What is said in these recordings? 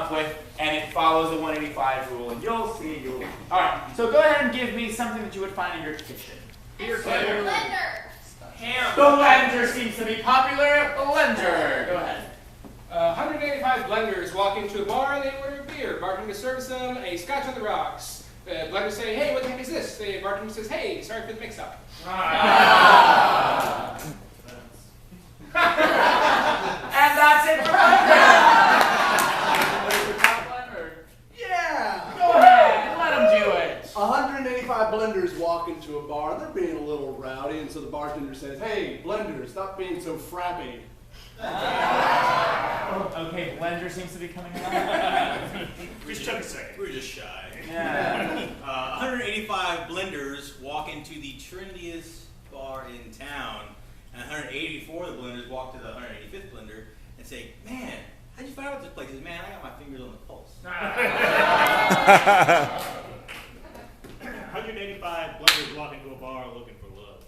off with, and it follows the 185 rule, and you'll see. All right, so go ahead and give me something that you would find in your kitchen. Blender. Ham. The blender seems to be popular. Blender. Go ahead. 185 blenders walk into a bar and they order a beer. Bartender serves them a scotch on the rocks. Blenders say, "Hey, what the heck is this?" The bartender says, "Hey, sorry for the mix-up." And that's it for blender. Yeah! Go ahead, let them do it. 185 blenders walk into a bar. They're being a little rowdy, and so the bartender says, "Hey, blender, stop being so frappy." Okay, blender seems to be coming along. Just took a second. We were just shy. Yeah. 185 blenders walk into the trendiest bar in town, and 184 of the blenders walk to the 185th blender and say, "Man, how'd you find out this place?" He says, "Man, I got my fingers on the pulse." 185 blenders walk into a bar looking for love.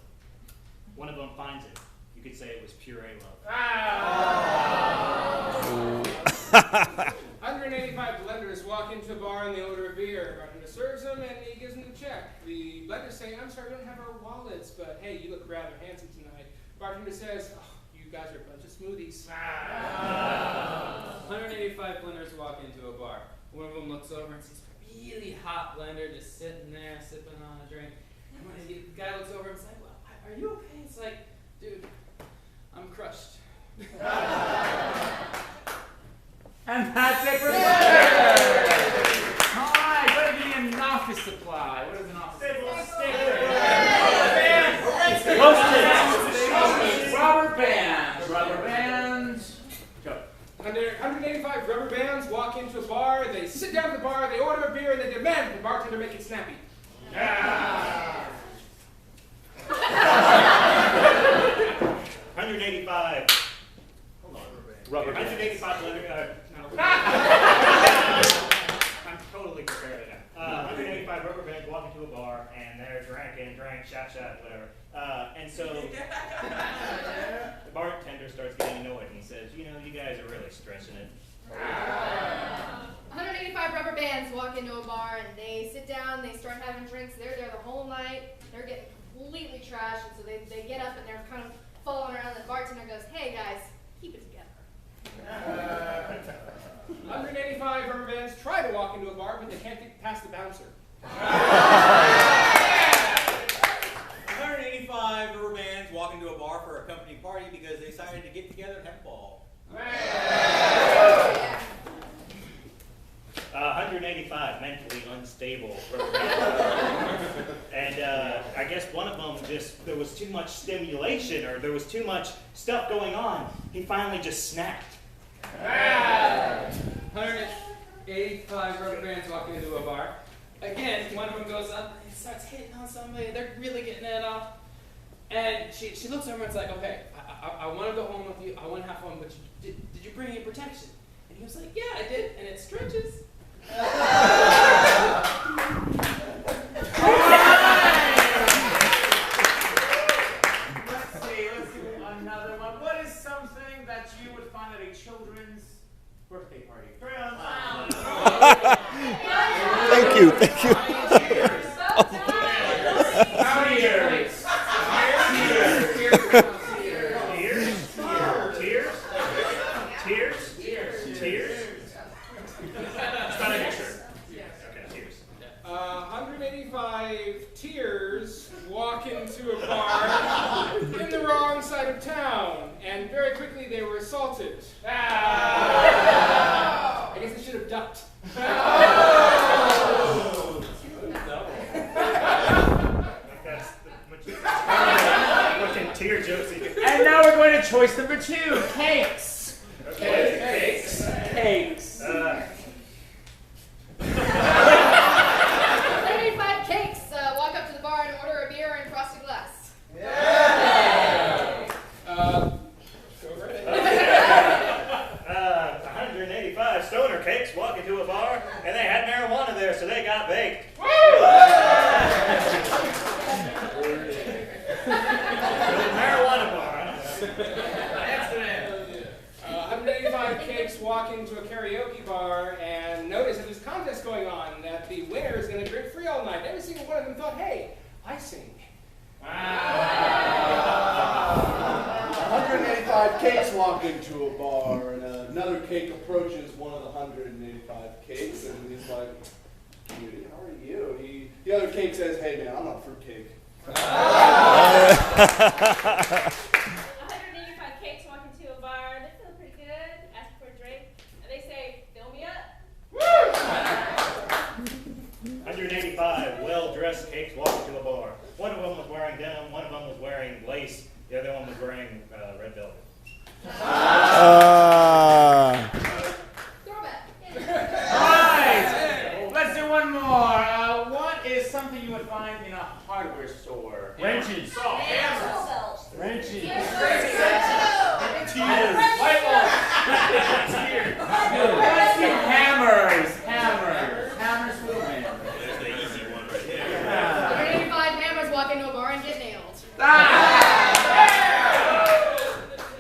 One of them finds it. You could say it was puree love. 185 blenders walk into a bar and they order a beer. Bartender serves them and he gives them the check. The blenders say, "I'm sorry, we don't have our wallets, but hey, you look rather handsome tonight." Bartender says, "Oh, you guys are a bunch of smoothies." 185 blenders walk into a bar. One of them looks over and sees a really hot blender just sitting there sipping on a drink. And when the guy looks over and is like, "Well, are you okay?" It's like, "Dude, I'm crushed." And that's it for blender. All right, go ahead and give me an office supply. What is an office supply? Post-its. Rubber bands. Rubber bands. Go. 185 rubber bands walk into a bar, they sit down at the bar, they order a beer, and they demand the bartender make it snappy. 185. Hold on. Rubber 185 blender. I'm totally prepared now. 185 rubber bands walk into a bar and they're drinking, shot, whatever. And so the bartender starts getting annoyed and he says, "You know, you guys are really stretching it." 185 rubber bands walk into a bar and they sit down, they start having drinks, they're there the whole night, they're getting completely trashed, and so they get up and they're kind of following around, and the bartender goes, "Hey guys, keep it together." 185 rubber bands try to walk into a bar, but they can't get past the bouncer. 185 rubber bands walk into a bar for a company party because they decided to get together and have a ball. 185 mentally unstable rubber bands. And I guess one of them there was too much stimulation, or there was too much stuff going on. He finally just snapped. 185 rubber bands walk into a bar. Again, one of them goes up and starts hitting on somebody. They're really getting it off. And she looks over and it's like, "Okay, I want to go home with you. I want to have fun, but did you bring any protection?" And he was like, "Yeah, I did." And it stretches. Let's see another one. What is something that you would find at a children's birthday party? Thank you. Tears? Just not a picture. Okay, tears. 185 tears walk into a bar in the wrong side of town, and very quickly they were assaulted. I guess I should have ducked. Tear jokes. And now we're going to choice number 2, cakes. Okay, Cakes. 185 cakes walk up to the bar and order a beer and frosted glass. Go right ahead. 185 stoner cakes walk into a bar, and they had marijuana there, so they got baked. Marijuana bar. 185 cakes walk into a karaoke bar, and one of them thought, hey, I sing. 185 cakes walk into a bar, and another cake approaches one of the 185 cakes, and he's like, "Cutie, how are you?" The other cake says, "Hey man, I'm not fruitcake." 185 cakes walk into a bar. They feel pretty good. Ask for a drink, and they say, "Fill me up." 185 well-dressed cakes walk into a bar. One of them was wearing denim, one of them was wearing lace, the other one was wearing red velvet. Throwback. Alright, let's do one more. What is something you would find in a hardware store? Wrenches. Kettlebells. Wrenches. Tears. White walls. Let's do hammers. Hammers for the win. There's the easy one right there. 185 hammers walk into a bar and get nailed.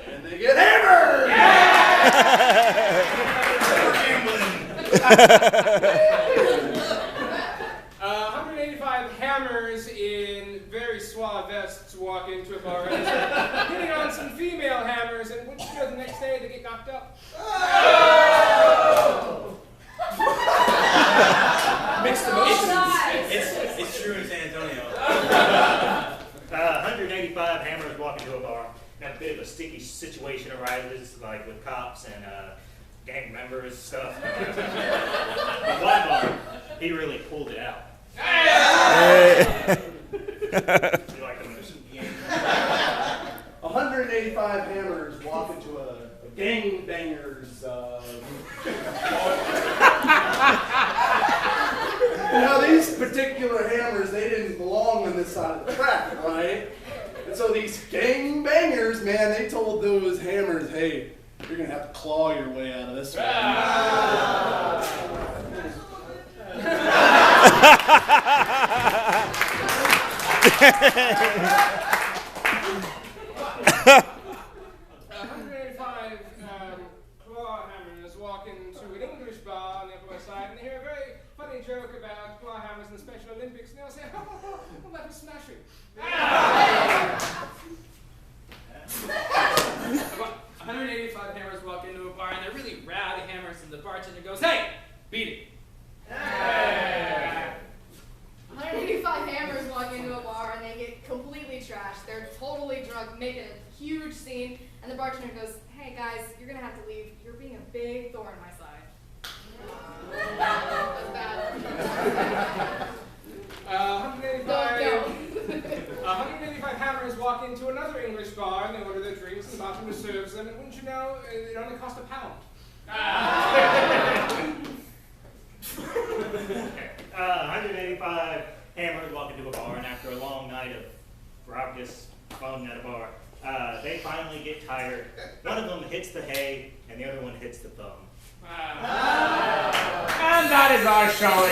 And they get hammered! 185 hammers in very suave vests walk into a bar and start hitting on some female hammers, and what you do the next day, they get knocked up. Mixed emotions. It's true in San Antonio. 185 hammers walk into a bar. Now, a bit of a sticky situation arises, like with cops and gang members stuff. The one bar, he really pulled it out. You like the motion? 185 hammers walk into a gangbangers. Now these particular hammers, they didn't belong on this side of the track, right? And so these gangbangers, man, they told those hammers, "Hey, you're gonna have to claw your way out of this one." 185 claw hammers walk into an English bar on the Upper West Side, and they hear a very funny joke about claw hammers in the Special Olympics, and they'll say, "Oh, well, that was smashing." 185 hammers walk into a bar and they're really rowdy hammers, and the bartender goes, "Hey, beat it." 185 hammers walk into a bar and they get completely trashed. They're totally drunk, making a huge scene, and the bartender goes, "Hey guys, you're gonna have to leave. You're being a big thorn in my side." That's bad. 185 hammers walk into another English bar, and they order their drinks, and the bartender serves them, and wouldn't you know, it only cost £1. 185 hammers walk into a bar, and after a long night of raucous fun at a bar, they finally get tired. One of them hits the hay, and the other one hits the thumb. And that is our show.